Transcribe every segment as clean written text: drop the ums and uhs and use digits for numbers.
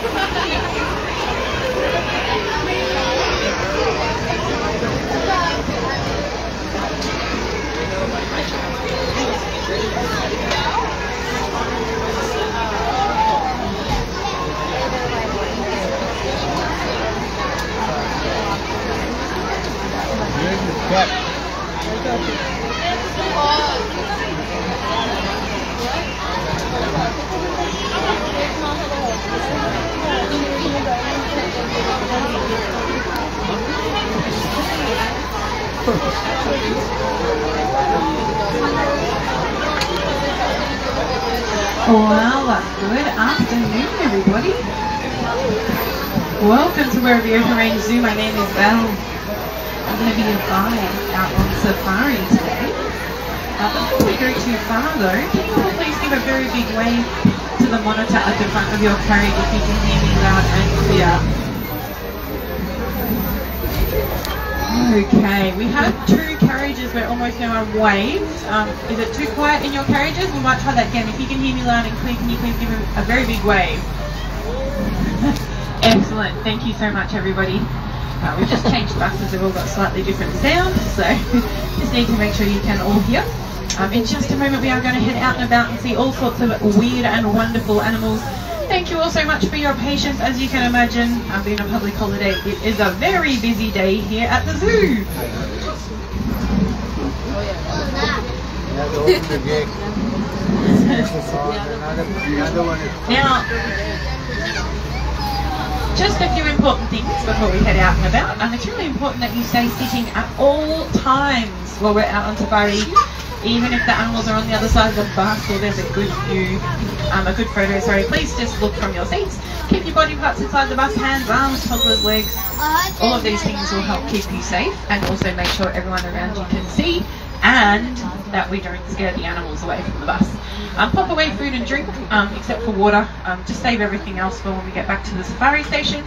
Well, good afternoon, everybody. Welcome to Werribee Open Range Zoo. My name is Belle. I'm going to be your guide out on safari today. Before we go too far though, can you all please give a very big wave to the monitor at the front of your carriage if you can hear me loud and clear. Okay, we have two carriages where almost no one waves. Is it too quiet in your carriages? We might try that again. If you can hear me loud and clear, can you please give a very big wave? Excellent, thank you so much everybody. We've just changed buses, they've all got slightly different sound, so just need to make sure you can all hear. In just a moment we are going to head out and about and see all sorts of weird and wonderful animals. Thank you all so much for your patience. As you can imagine, being a public holiday, it is a very busy day here at the zoo. Now, just a few important things before we head out and about. It's really important that you stay sitting at all times while we're out on safari, even if the animals are on the other side of the bus or there's a good view, a good photo, sorry. Please just look from your seats. Keep your body parts inside the bus, hands, arms, toddlers, legs. All of these things will help keep you safe and also make sure everyone around you can see and that we don't scare the animals away from the bus. Pop away food and drink, except for water. Just save everything else for when we get back to the safari station.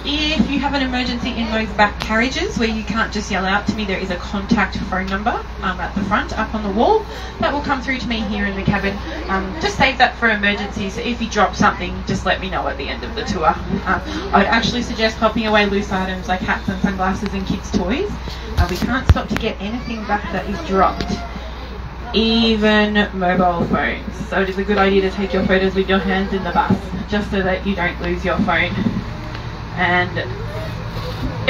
If you have an emergency in those back carriages where you can't just yell out to me, there is a contact phone number at the front up on the wall that will come through to me here in the cabin. Just save that for emergencies. So if you drop something, just let me know at the end of the tour. I'd actually suggest popping away loose items like hats and sunglasses and kids' toys. We can't stop to get anything back that is dropped, even mobile phones. So it is a good idea to take your photos with your hands in the bus, just so that you don't lose your phone and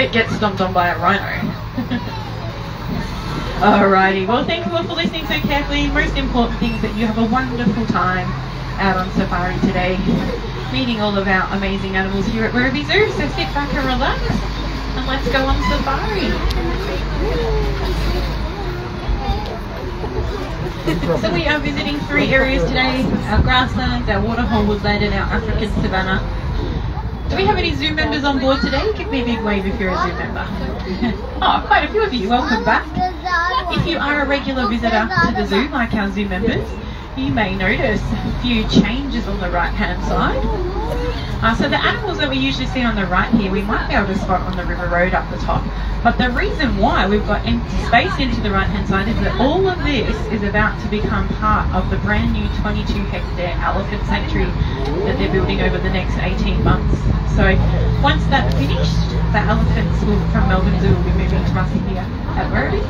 it gets stomped on by a rhino. Alrighty, well thank you all for listening so carefully. Most important thing is that you have a wonderful time out on safari today, meeting all of our amazing animals here at Werribee Zoo. So sit back and relax and let's go on safari. So we are visiting 3 areas today: our grasslands, our waterhole woodland and our African savanna. Do we have any zoo members on board today? Give me a big wave if you're a zoo member. Oh, quite a few of you. Welcome back. If you are a regular visitor to the zoo, like our zoo members, you may notice a few changes on the right-hand side. So the animals that we usually see on the right here, we might be able to spot on the river road up the top. But the reason why we've got empty space into the right-hand side is that all of this is about to become part of the brand new 22-hectare elephant sanctuary that they're building over the next 18 months. So once that's finished, the elephants from Melbourne Zoo will be moving to us here at Werribee.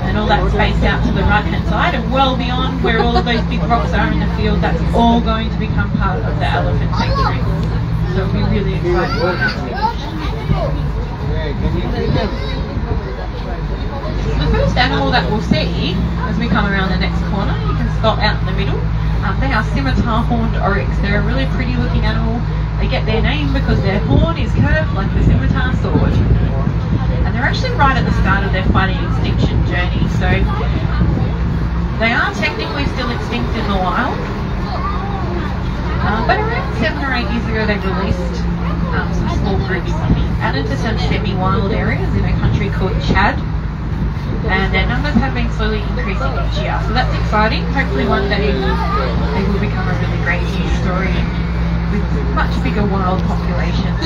And all that space out to the right-hand side and well beyond where all of those big rocks are in the field, that's all going to become part of the elephant sanctuary. So it'll be really exciting when that's finished. The first animal that we'll see as we come around the next corner, you can spot out in the middle. They are scimitar-horned oryx. They're a really pretty looking animal. They get their name because their horn is curved like the scimitar sword. And they're actually right at the start of their fighting extinction journey. So they are technically still extinct in the wild. But around 7 or 8 years ago they released some small groups out into some semi-wild areas in a country called Chad. And their numbers have been slowly increasing each year. So that's exciting. Hopefully one day they will become a really great news story with much bigger wild populations.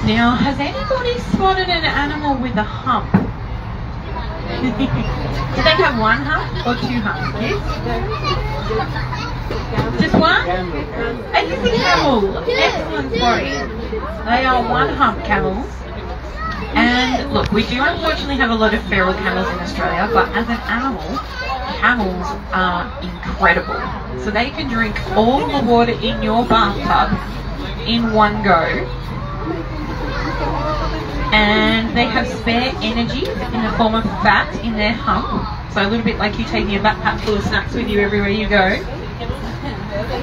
Now, has anybody spotted an animal with a hump? Do they have one hump or two humps, kids? Just one? And it's a camel. Excellent story. They are one hump camels. And look, we do unfortunately have a lot of feral camels in Australia, but as an animal, camels are incredible. So they can drink all the water in your bathtub in one go. And they have spare energy in the form of fat in their hump. So a little bit like you taking a backpack full of snacks with you everywhere you go.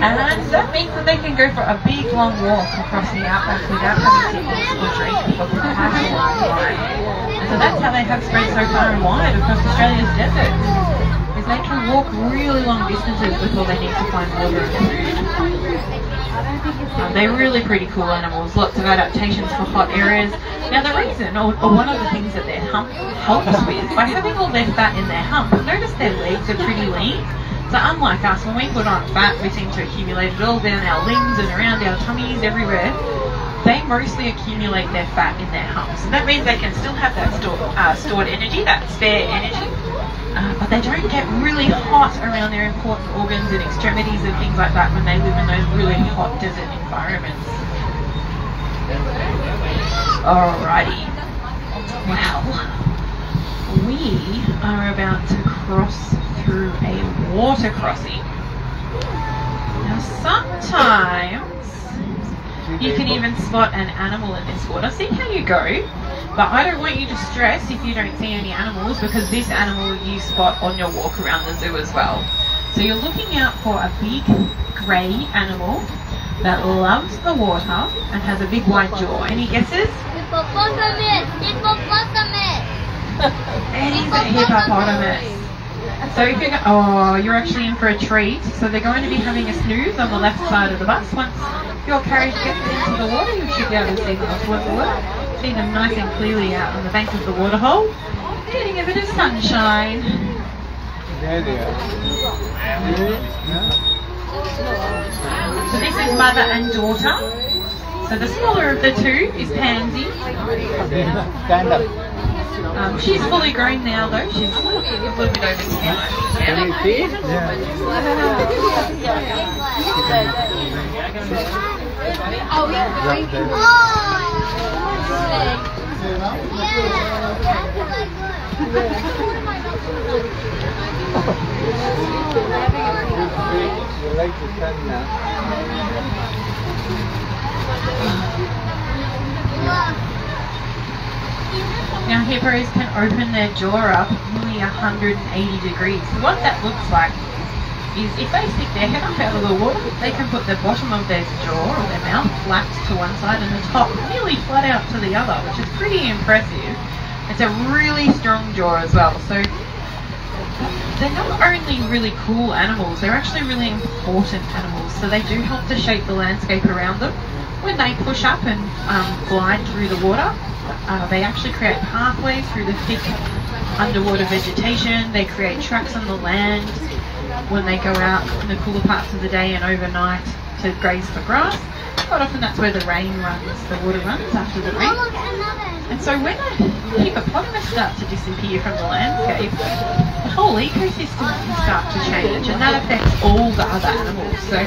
And that means that they can go for a big long walk across the outback without having to eat or drink for quite a long time. And so that's how they have spread so far and wide across Australia's deserts. Is they can walk really long distances before they need to find water and food. They're really pretty cool animals, lots of adaptations for hot areas. Now the reason, or one of the things that their hump helps with, by having all their fat in their hump, notice their legs are pretty lean. So unlike us, when we put on fat, we seem to accumulate it all down our limbs and around our tummies, everywhere. They mostly accumulate their fat in their humps. And that means they can still have that stored energy, that spare energy. But they don't get really hot around their important organs and extremities and things like that when they live in those really hot desert environments. Alrighty. Well, we are about to cross through a water crossing. Now sometimes you can even spot an animal in this water. See how you go. But I don't want you to stress if you don't see any animals, because this animal you spot on your walk around the zoo as well. So you're looking out for a big grey animal that loves the water and has a big wide jaw. Any guesses? Hippopotamus! Hippopotamus! It is a hippopotamus. So if you're actually in for a treat. So they're going to be having a snooze on the left side of the bus. Once your carriage gets into the water, you should be able to see them off the water. See them nice and clearly out on the bank of the waterhole, getting a bit of sunshine. There they are. So this is mother and daughter. So the smaller of the two is Pansy. Stand up. She's fully grown now though. She's a little bit over 10. Can you see? You like the sun now? Now hippos can open their jaw up nearly 180 degrees. So what that looks like is if they stick their head up out of the water, they can put the bottom of their jaw or their mouth flat to one side and the top nearly flat out to the other, which is pretty impressive. It's a really strong jaw as well. So they're not only really cool animals, they're actually really important animals. So they do help to shape the landscape around them. When they push up and glide through the water, they actually create pathways through the thick underwater vegetation. They create tracks on the land when they go out in the cooler parts of the day and overnight to graze for grass. Quite often that's where the rain runs, the water runs after the rain. And so when a hippopotamus starts to disappear from the landscape, the whole ecosystem can start to change, and that affects all the other animals. So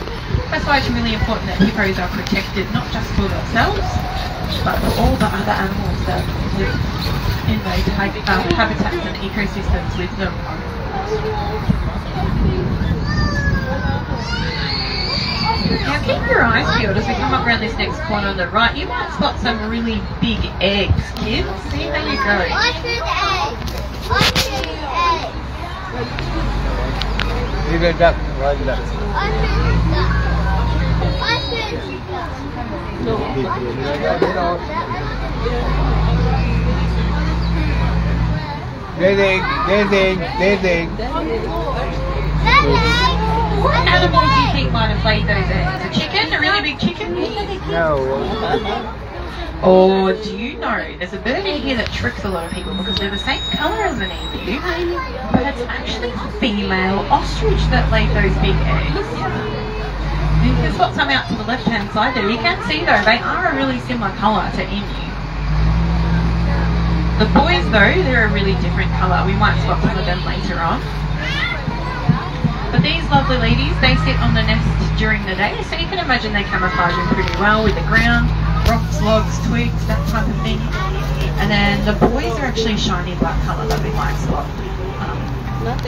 that's why it's really important that hippos are protected, not just for themselves, but for all the other animals that live in those habitats and ecosystems with them. Now keep your eyes peeled as we come up around this next corner on the right. You might spot some really big eggs, kids. See how you go. I see the egg. I see the egg. Leave it up. Right up. I see the duck. I see the duck. There's egg. There's egg. There's egg. What animal do you think might have laid those eggs? A chicken? A really big chicken? No. Or do you know, there's a bird in here that tricks a lot of people because they're the same colour as an emu, but it's actually a female ostrich that laid those big eggs. You can spot some out to the left-hand side there. You can see though, they are a really similar colour to emu. The boys though, they're a really different colour. We might spot some of them later on. But these lovely ladies, they sit on the nest during the day, so you can imagine they camouflage them pretty well with the ground, rocks, logs, twigs, that type of thing. And then the boys are actually a shiny black colour that we might spot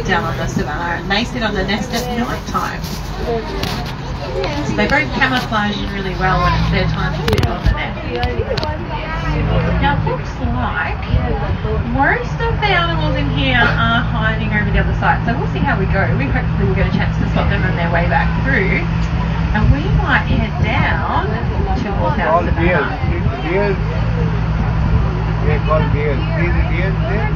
down on the savannah, and they sit on the nest at night time. So they both camouflage in really well when it's their time to sit on the nest. Now it looks like most of the animals in here are hiding over the other side, so we'll see how we go. We hopefully will get a chance to spot them on their way back through, and we might head down towards our All bears. savannah. Bears. They're called bears. See the bears there?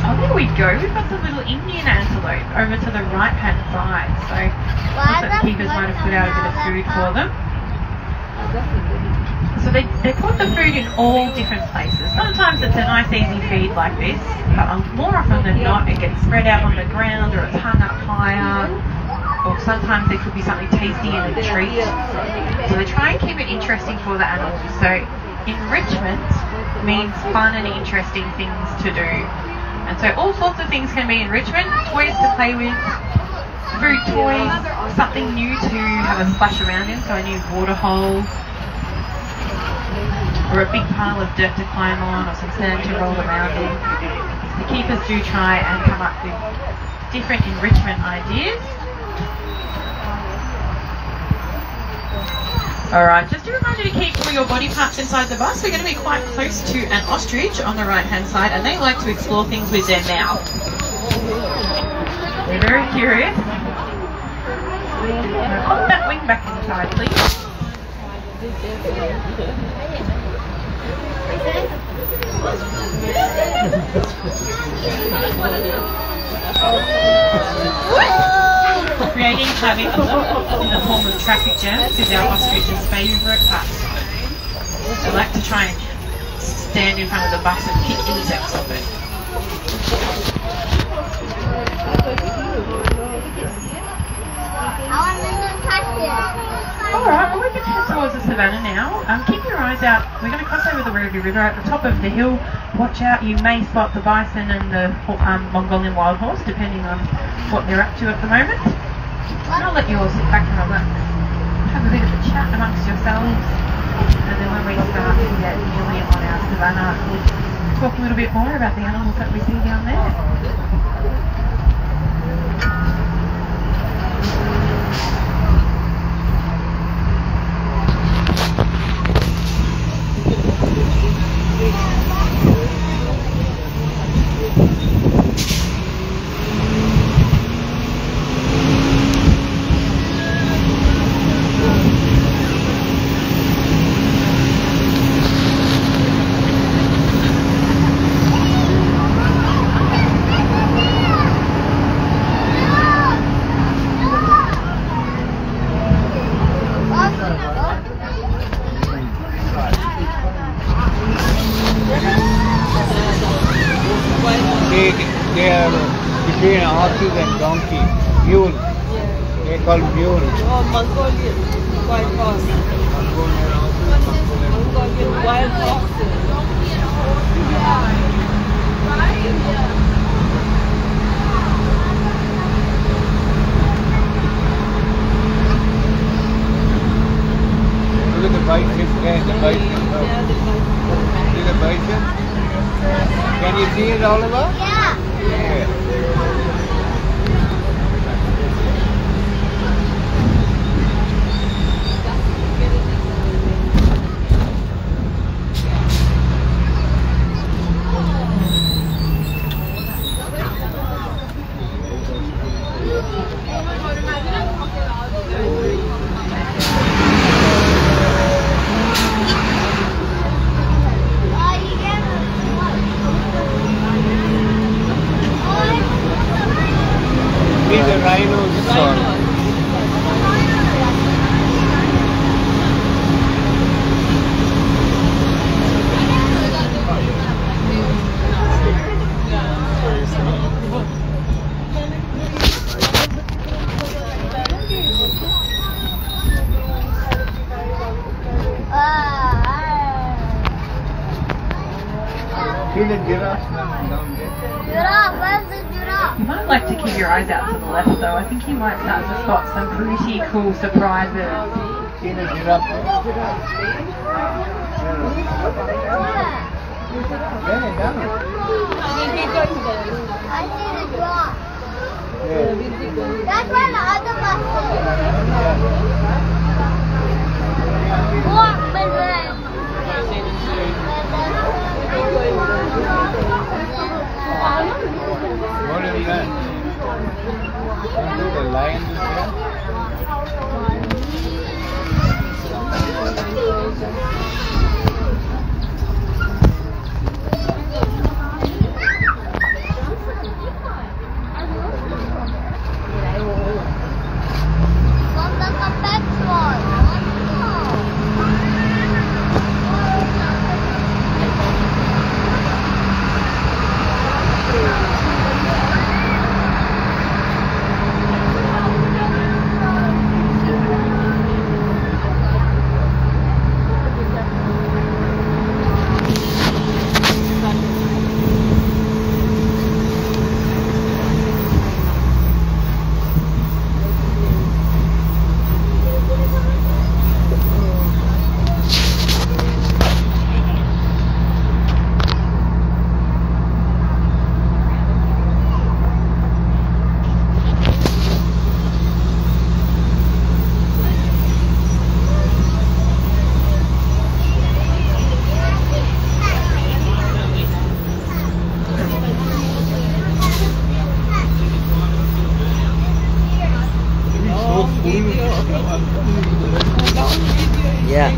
Oh, there we go. We've got the little Indian antelope over to the right-hand side. So looks like the keepers might have put out a bit of food for them. So they put the food in all different places. Sometimes it's a nice easy feed like this, but more often than not it gets spread out on the ground or it's hung up higher, or sometimes there could be something tasty in a treat. So they try and keep it interesting for the animals. So enrichment means fun and interesting things to do. And so all sorts of things can be enrichment, toys to play with, food toys, something new to have a splash around in, so a new water hole, or a big pile of dirt to climb on, or some sand to roll around in. The keepers do try and come up with different enrichment ideas. Alright, just a reminder to keep all your body parts inside the bus. We're going to be quite close to an ostrich on the right hand side, and they like to explore things with their mouth. They're very curious. Now pop that wing back inside, please. Creating havoc in the form of traffic jams is our ostrich's favourite pastime. They like to try and stand in front of the bus and pick insects off it. Alright, well we can head towards the savannah now. Keep your eyes out. We're going to cross over the Werribee River at the top of the hill. Watch out, you may spot the bison and the Mongolian wild horse, depending on what they're up to at the moment. And I'll let you all sit back and relax, have a bit of a chat amongst yourselves, and then when we start to get nearly on our savannah, we'll talk a little bit more about the animals that we see down there. They are between horses and donkey. Mule. They call mule. Oh, Mongolian wild horse. Mongolian wild horses. Look at the bison there, the bison. Yeah, the bison. See the bison? Can you see it, Oliver? Yeah. Yeah. See the giraffes down there? Giraffe, where's the giraffe? You might like to keep your eyes out to the left though. I think you might start to spot some pretty cool surprises. See the giraffe? Where? There, down. I see the giraffe. Yeah. That's where the other bus is. Walk, my friend. What is that? The lion is there? What's the complex one? Yeah.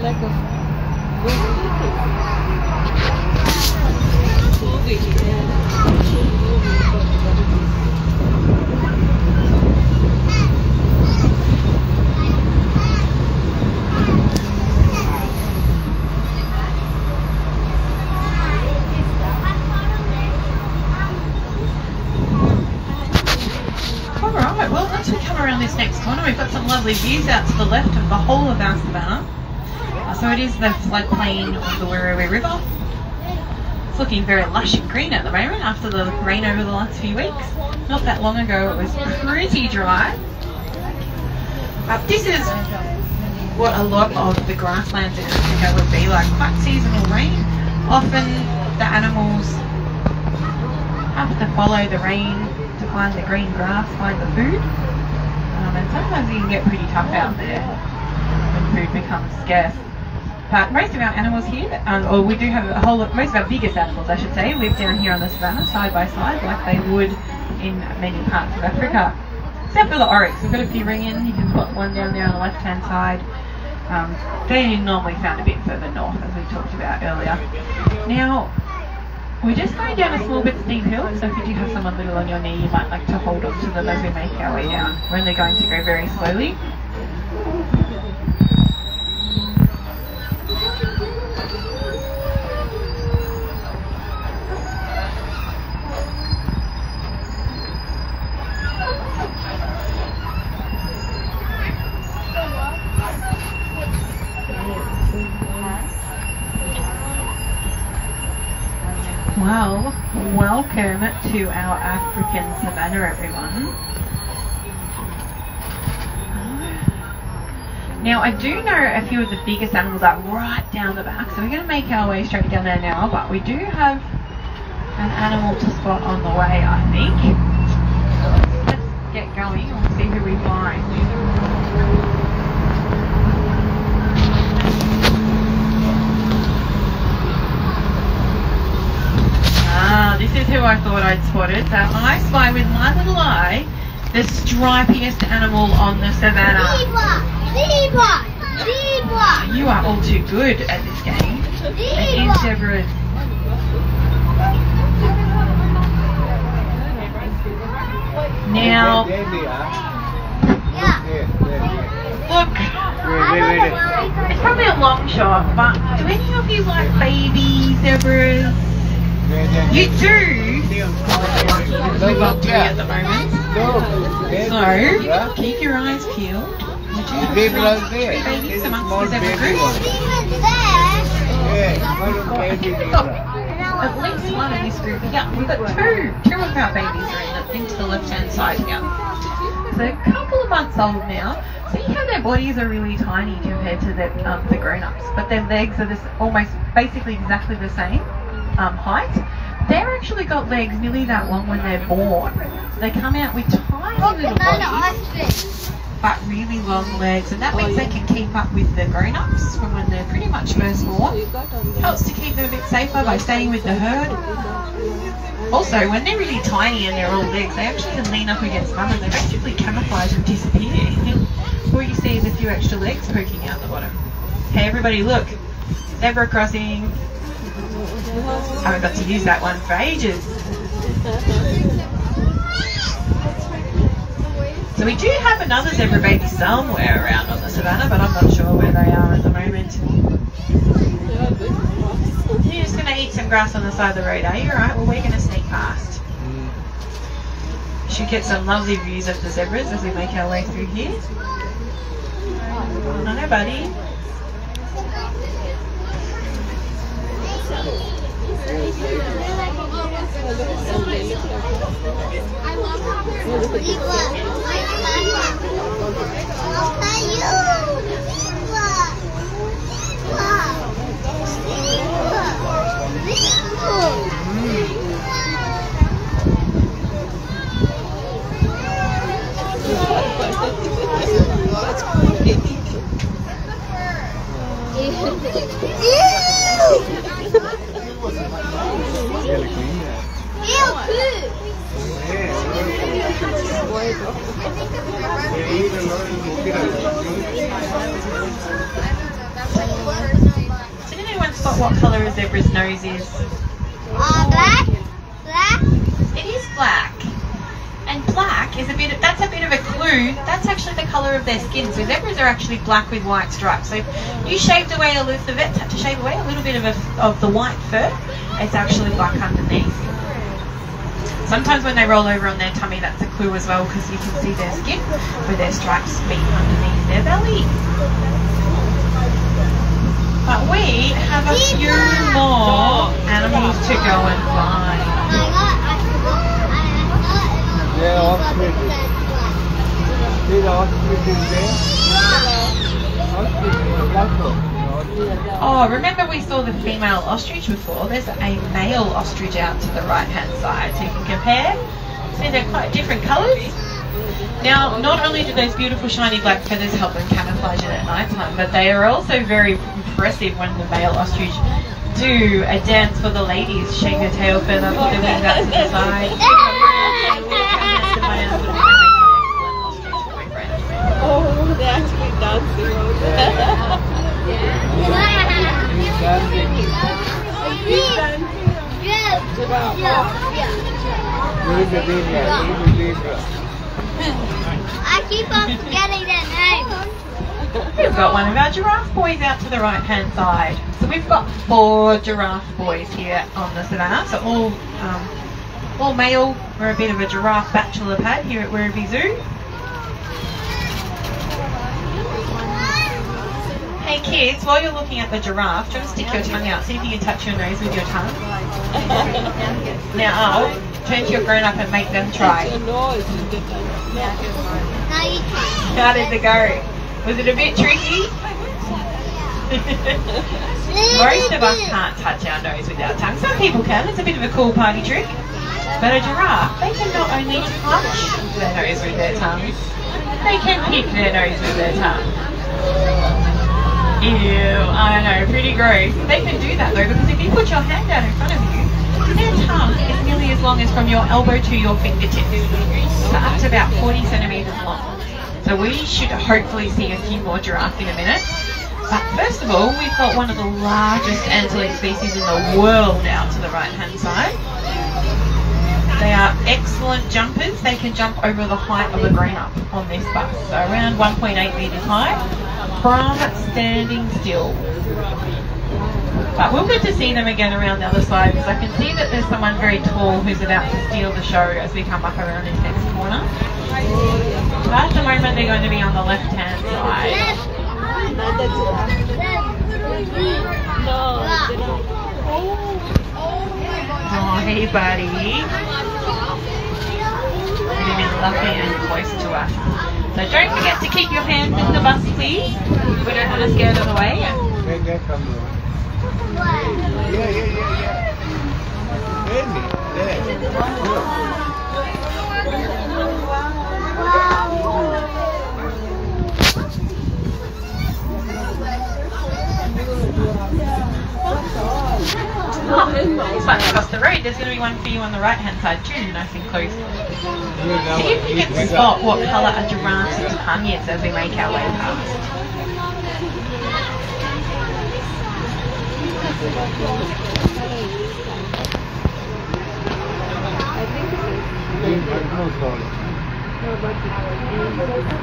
Like a movie. Alright, well once we come around this next corner we've got some lovely views out to the left of the whole of our savannah. So it is the floodplain of the Werribee River. It's looking very lush and green at the moment after the rain over the last few weeks. Not that long ago it was pretty dry. This is what a lot of the grasslands in Africa would be like, quite seasonal rain. Often the animals have to follow the rain to find the green grass, find the food. And sometimes it can get pretty tough out there when food becomes scarce. But most of our animals here, or we do have most of our biggest animals I should say, live down here on the savannah side by side like they would in many parts of Africa. Except for the oryx, we've got a few ring-in, you can put one down there on the left hand side. They normally found a bit further north as we talked about earlier. Now, we're just going down a small bit steep hill, so if you do have someone little on your knee, you might like to hold on to them as we make our way down. We're only going to go very slowly. Well, welcome to our African savannah, everyone. Now, I do know a few of the biggest animals are right down the back, so we're going to make our way straight down there now, but we do have an animal to spot on the way, I think. So let's get going and see who we find. This is who I thought I'd spotted. So I spy with my little eye the stripiest animal on the savannah. Zebra! Zebra! You are all too good at this game. It is zebras. Now, There they are. Yeah. look, it's probably a long shot, but do any of you like baby zebras? You do? We've got 3 at the moment. So, keep your eyes peeled. We do have 3 babies amongst the zebra group. Zebra there. I think we've got at least one in this group. Yeah, we've got two. Two of our babies are into the left-hand side here. So a couple of months old now. See how their bodies are really tiny compared to the grown-ups, but their legs are almost basically exactly the same height. They've actually got legs nearly that long when they're born. They come out with tiny little bodies, but really long legs, and that means they can keep up with the grown-ups from when they're pretty much first born. Helps to keep them a bit safer by staying with the herd. Also, when they're really tiny and they're all legs, they actually can lean up against mum and they basically camouflage and disappear. All you see is a few extra legs poking out the bottom. Hey everybody, look! Zebra crossing! I haven't got to use that one for ages. So we do have another zebra baby somewhere around on the savannah, but I'm not sure where they are at the moment. You're just going to eat some grass on the side of the road, are you? Alright, well we're going to sneak past. Should get some lovely views of the zebras as we make our way through here. Hello buddy. Did anyone spot what colour a zebra's nose is? Black. Black. It is black. And black is that's a bit of a clue. That's actually the colour of their skin. So zebras are actually black with white stripes. So if you shaved away the vets had to shave away a little bit of the white fur, it's actually black underneath. Sometimes when they roll over on their tummy, that's a clue as well, because you can see their skin with their stripes being underneath their belly. But we have a few more animals to go and find. Yeah, ostrich. See the ostrich is there? Ostrich is a black one. Oh, remember we saw the female ostrich before? There's a male ostrich out to the right-hand side, so you can compare. See, they're quite different colours. Now, not only do those beautiful shiny black feathers help them camouflage it at night time, but they are also very impressive when the male ostrich do a dance for the ladies. Shake their tail feather, put their wings out to the side. Oh, they actually dancing over there. I keep on forgetting their names. We've got one of our giraffe boys out to the right hand side. So we've got 4 giraffe boys here on the savannah. So all male. We're a bit of a giraffe bachelor pad here at Werribee Zoo. Hey kids, while you're looking at the giraffe, try to stick your tongue out. See if you can touch your nose with your tongue. Now, turn to your grown up and make them try. How did it go? Was it a bit tricky? Most of us can't touch our nose with our tongue. Some people can. It's a bit of a cool party trick. But a giraffe, they can not only touch their nose with their tongue, they can pick their nose with their tongue. Ew, I know, pretty gross. They can do that though, because if you put your hand out in front of you, their tongue is nearly as long as from your elbow to your fingertips. So up to about 40 centimetres long. So we should hopefully see a few more giraffe in a minute. But first of all, we've got one of the largest antelope species in the world out to the right hand side. They are excellent jumpers. They can jump over the height of a grown-up on this bus. So around 1.8 metres high from standing still. But we'll get to see them again around the other side, because I can see that there's someone very tall who's about to steal the show as we come up around this next corner. But at the moment they're going to be on the left-hand side. No, Hey, buddy. Getting in lovely and close to us. So don't forget to keep your hands in the bus, please. We don't want to scare them away. There come the Yeah. This one across the road, there's going to be one for you on the right hand side too, nice and close. See if you can spot what colour a giraffe's tongue is as we make our way past.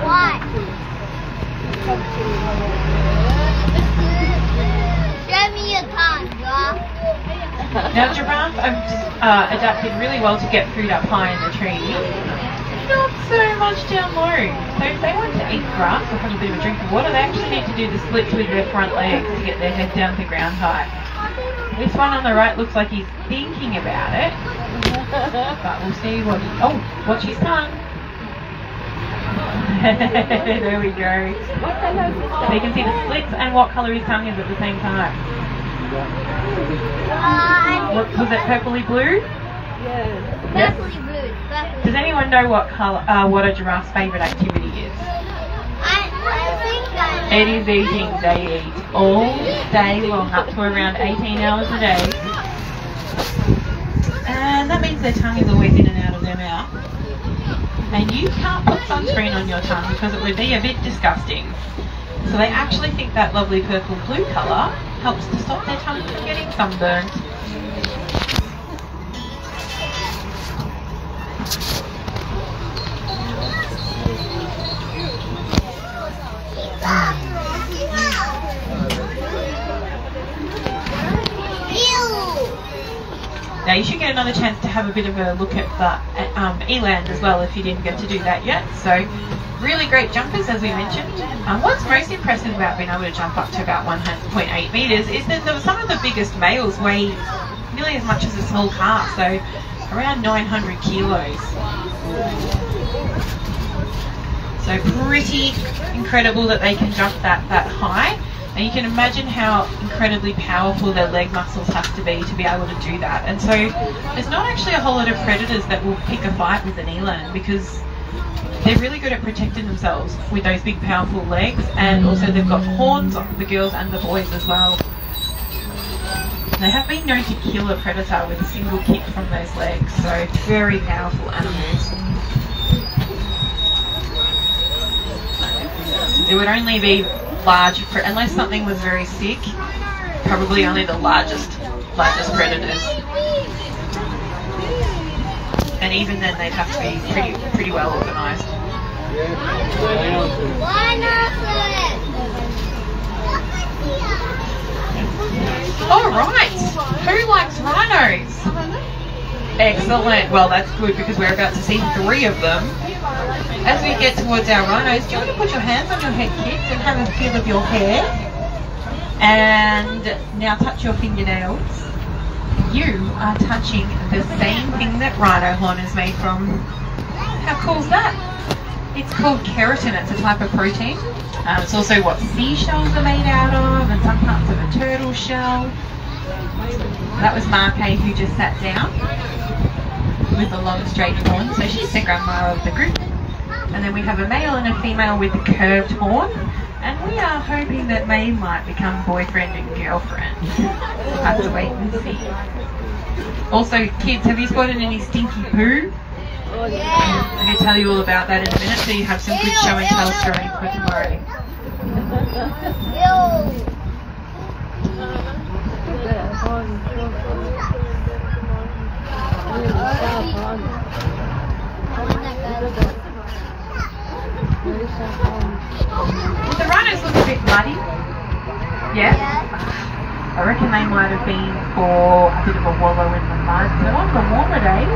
What? Show me your tongue, giraffe. Now giraffe adapted really well to get food up high in the tree. Not so much down low. So if they want to eat grass or have a bit of a drink of water, they actually need to do the splits with their front legs to get their head down to ground height. This one on the right looks like he's thinking about it. But we'll see what he... Oh, watch his tongue. There we go. So you can see the splits and what colour his tongue is at the same time. Was it purpley blue? Yeah. Purpley blue. Purpley. Does anyone know what colour, what a giraffe's favourite activity is? I think I know. It is eating. They eat all day long, up to around 18 hours a day. And that means their tongue is always in and out of their mouth. And you can't put sunscreen on your tongue because it would be a bit disgusting. So they actually think that lovely purple blue colour helps to stop their tongue from getting sunburnt. Now you should get another chance to have a bit of a look at the eland as well if you didn't get to do that yet. So really great jumpers as we mentioned. What's most impressive about being able to jump up to about 1.8 metres is that some of the biggest males weigh nearly as much as a small calf, so around 900 kilos. So pretty incredible that they can jump that high. And you can imagine how incredibly powerful their leg muscles have to be able to do that. And so there's not actually a whole lot of predators that will pick a fight with an eland because they're really good at protecting themselves with those big powerful legs, and also they've got horns on the girls and the boys as well. They have been known to kill a predator with a single kick from those legs, so very powerful animals. It would only be large, unless something was very sick, probably only the largest predators. And even then they'd have to be pretty well organised. Alright, who likes rhinos? Excellent, well that's good because we're about to see 3 of them. As we get towards our rhinos, do you want to put your hands on your head, kids, and have a feel of your hair? And now touch your fingernails. You are touching the same thing that rhino horn is made from. How cool is that? It's called keratin. It's a type of protein. It's also what seashells are made out of, and some parts of a turtle shell. That was Markay who just sat down with the long straight horn. So she's the grandma of the group. And then we have a male and a female with a curved horn. And we are hoping that May might become boyfriend and girlfriend. We'll have to wait and see. Also, kids, have you spotted any stinky poo? Yeah. I'm going to tell you all about that in a minute so you have some good show and tell stories for tomorrow. The rhinos look a bit muddy. Yeah? I reckon they might have been for a bit of a wallow in the mud. So on the warmer days,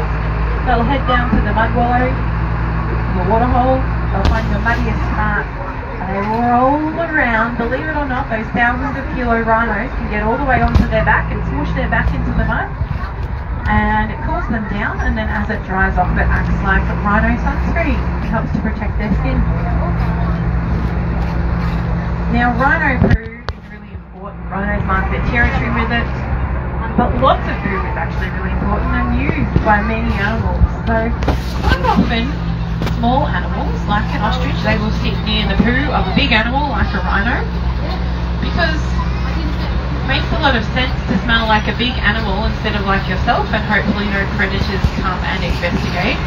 they'll head down to the mud wallow, the water hole, they'll find the muddiest part, and they roll around. Believe it or not, those thousands of kilo rhinos can get all the way onto their back and swoosh their back into the mud. and it cools them down, and then as it dries off it acts like rhino sunscreen. It helps to protect their skin. Now rhino poo is really important. Rhinos mark their territory with it, but lots of poo is actually really important and used by many animals. So quite often small animals like an ostrich, they will sit near the poo of a big animal like a rhino, because it makes a lot of sense to smell like a big animal instead of like yourself, and hopefully no predators come and investigate.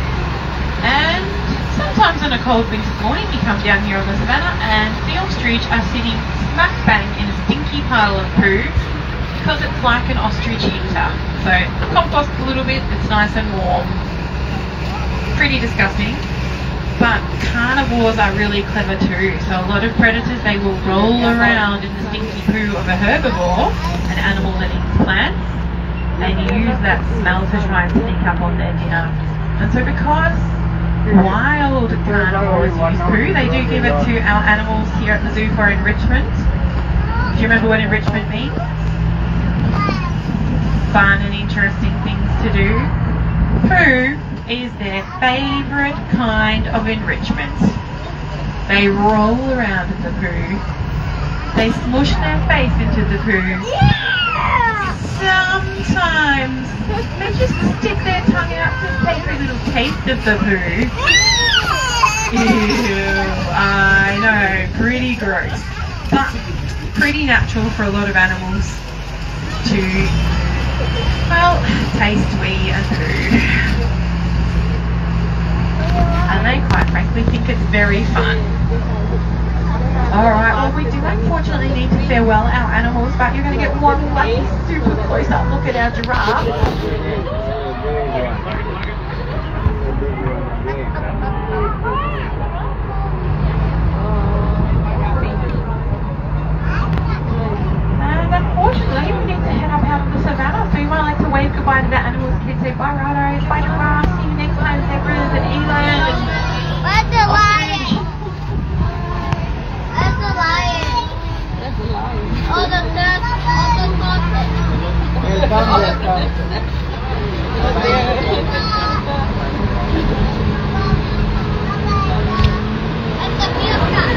And sometimes on a cold winter morning you come down here on the savannah and the ostrich are sitting smack bang in a stinky pile of poo because it's like an ostrich heater. So compost a little bit, it's nice and warm. Pretty disgusting. But carnivores are really clever too. So a lot of predators, they will roll around in the stinky poo of a herbivore, an animal that eats plants, and use that smell to try and sneak up on their dinner. And so because wild carnivores use poo, they do give it to our animals here at the zoo for enrichment. Do you remember what enrichment means? Fun and interesting things to do. Poo is their favourite kind of enrichment. They roll around in the poo. They smush their face into the poo. Sometimes they just stick their tongue out to take a little taste of the poo. Ew, I know, pretty gross. But pretty natural for a lot of animals to, well, taste wee and poo. And they quite frankly think it's very fun. Alright, well we do unfortunately need to farewell our animals, but you're going to get one lucky super close up look at our giraffe. And unfortunately we need to head up out of the savannah, so you might like to wave goodbye to the animals, kids, say bye rhinos, bye giraffes, see you next time, zebras and eland. Where's the lion? Where's the lion? That's a lion. Oh, the third, That's a meerkat.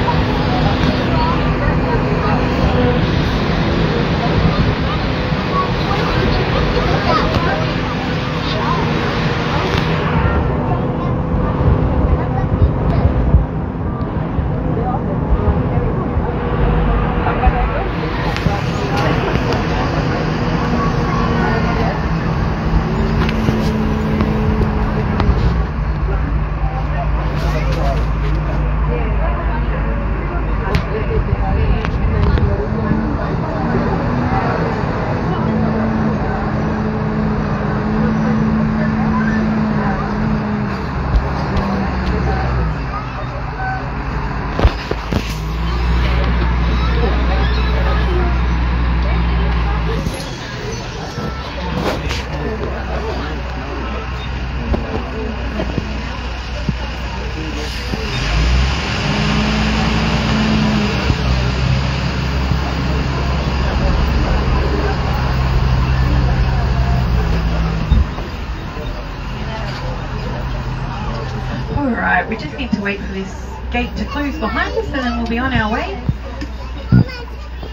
We just need to wait for this gate to close behind us and then we'll be on our way.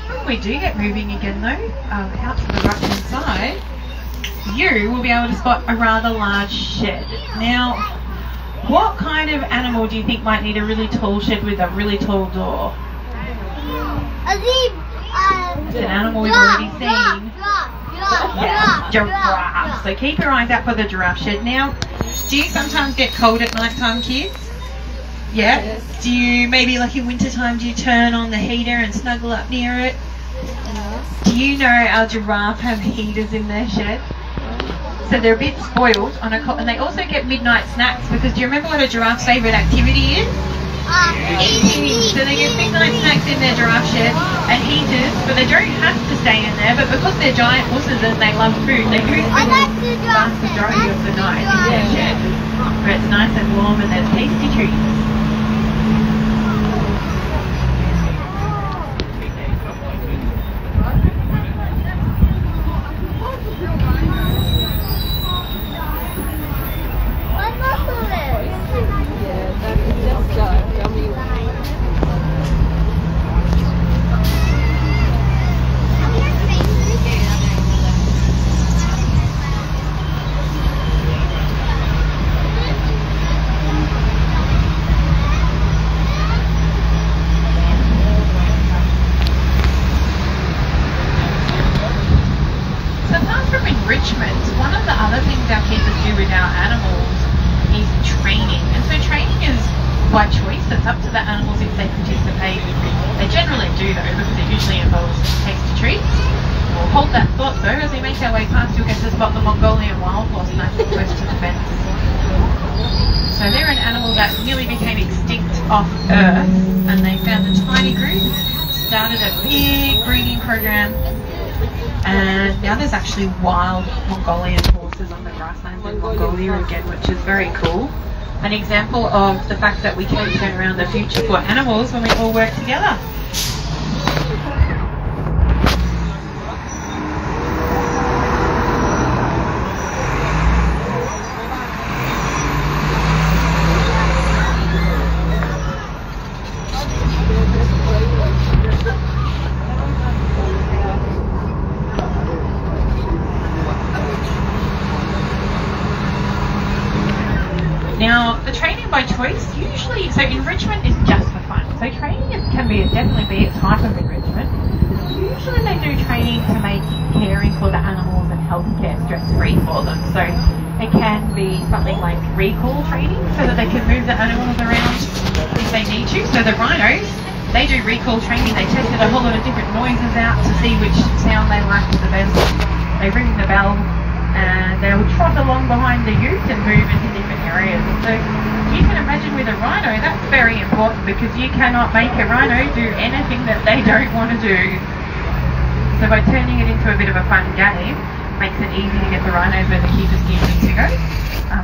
When we do get moving again though, out to the right hand side, you will be able to spot a rather large shed. Now, what kind of animal do you think might need a really tall shed with a really tall door? It's an animal we've already seen. Yeah, giraffe. So keep your eyes out for the giraffe shed. Now, do you sometimes get cold at night time, kids? Yeah? Yes. Do you, maybe like in winter time, do you turn on the heater and snuggle up near it? Yes. Do you know our giraffe have heaters in their shed? So they're a bit spoiled on a and they also get midnight snacks, because do you remember what a giraffe's favourite activity is? Eating. So they get midnight snacks in their giraffe shed and heaters, but they don't have to stay in there, but because they're giant horses and they love food, they do spend the vast majority of the night in their shed, where it's nice and warm and there's tasty treats. enrichment, one of the other things our keepers do with our animals is training. And so training is by choice. It's up to the animals if they participate. They generally do though, because it usually involves tasty treats. We'll hold that thought though. As we make our way past, you'll get to spot the Mongolian wild horse nice and close to the fence. So they're an animal that nearly became extinct off Earth, and they found a tiny group, started a big breeding program, and now there's actually wild Mongolian horses on the grasslands in Mongolia again, which is very cool. An example of the fact that we can turn around the future for animals when we all work together. Now, the training by choice, usually, so enrichment is just for fun. So training can definitely be a type of enrichment. Usually they do training to make caring for the animals and healthcare stress-free for them. So it can be something like recall training so that they can move the animals around if they need to. So the rhinos, they do recall training. They tested a whole lot of different noises out to see which sound they liked the best. They ring the bell, and they'll trot along behind the youth and move into different areas. So you can imagine with a rhino, that's very important, because you cannot make a rhino do anything that they don't want to do. So by turning it into a bit of a fun game, makes it easy to get the rhinos where the keepers need to go.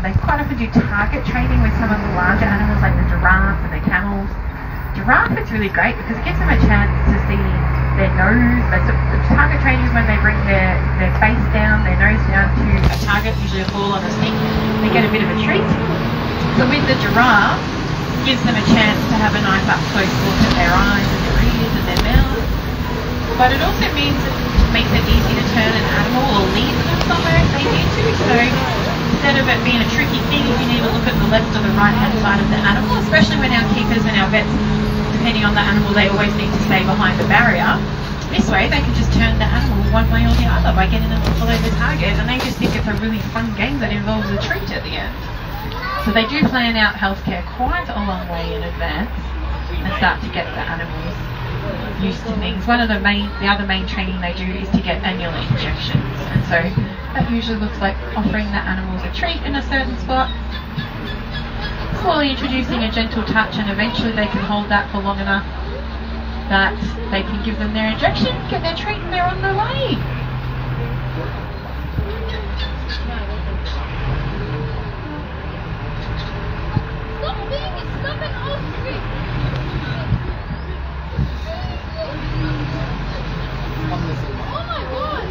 They quite often do target training with some of the larger animals like the giraffe and the camels. Giraffe, it's really great because it gives them a chance to see their nose. The target training is when they bring their face down, their nose down to a target, usually a ball on a stick. They get a bit of a treat. So with the giraffe, it gives them a chance to have a nice up close look at their eyes and their ears and their mouth. But it also means it makes it easy to turn an animal or lead them somewhere if they need to. So instead of it being a tricky thing, if you need to look at the left or the right hand side of the animal, especially when our keepers and our vets, depending on the animal, they always need to stay behind the barrier. This way they can just turn the animal one way or the other by getting them to follow the target, and they just think it's a really fun game that involves a treat at the end. So they do plan out healthcare quite a long way in advance and start to get the animals used to things. The other main training they do is to get annual injections, and so that usually looks like offering the animals a treat in a certain spot, slowly introducing a gentle touch, and eventually they can hold that for long enough that they can give them their injection, get their treat, and they're on their way. Stop it off street. Oh my god!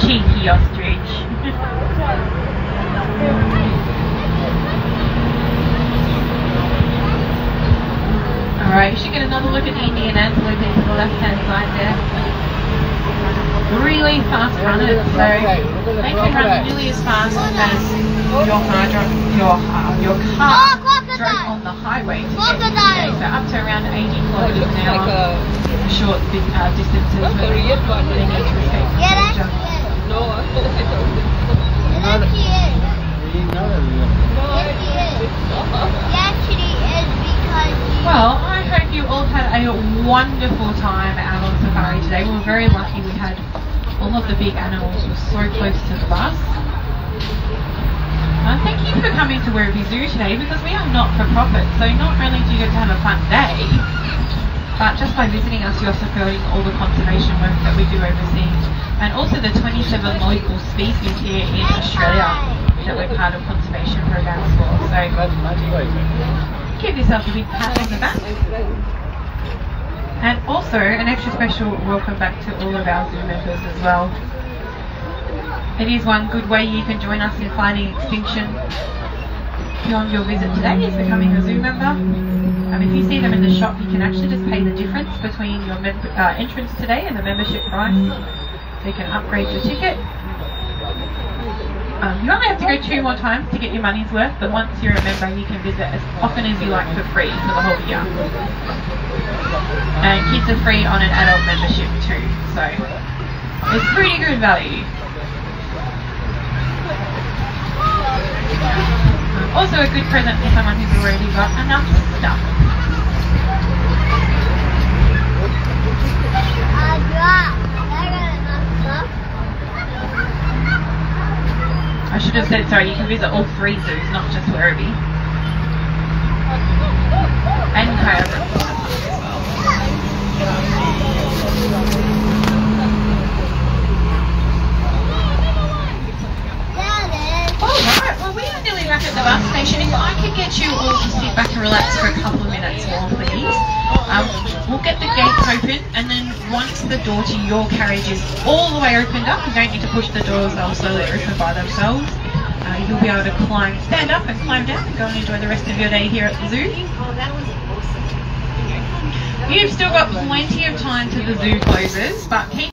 Cheeky ostrich. Alright, you should get another look at the Indian antelope to the left hand side there. Really fast runners, so they can run nearly as fast as your car drove on the highway to get today. So up to around 80 kilometers an hour, short distances where they need to escape danger. Well, I hope you all had a wonderful time out on safari today. We were very lucky we had all of the big animals were so close to the bus. Thank you for coming to Werribee Zoo today, because we are not for profit, so not only do you get to have a fun day, but just by visiting us you're supporting all the conservation work that we do overseas, and also the 27 local species here in Australia that we're part of conservation programs for. So give yourself a big pat on the back. And also an extra special welcome back to all of our Zoo members as well. It is one good way you can join us in fighting extinction beyond your visit today is becoming a Zoo member. If you see them in the shop, you can actually just pay the difference between your entrance today and the membership price, so you can upgrade your ticket. You only have to go 2 more times to get your money's worth, but once you're a member you can visit as often as you like for free for the whole year. And kids are free on an adult membership too, so it's pretty good value. Also a good present for someone who's already got enough stuff. I should have said, sorry, you can visit all 3 zoos, not just Werribee. And Coyote as well. Alright, well we are nearly back at the bus station. If I could get you all to sit back and relax for a couple of minutes more, please. We'll get the gates open, and then once the door to your carriage is all the way opened up, you don't need to push the doors, they'll slowly open by themselves. You'll be able to stand up and climb down and go and enjoy the rest of your day here at the zoo. You've still got plenty of time till the zoo closes, but keep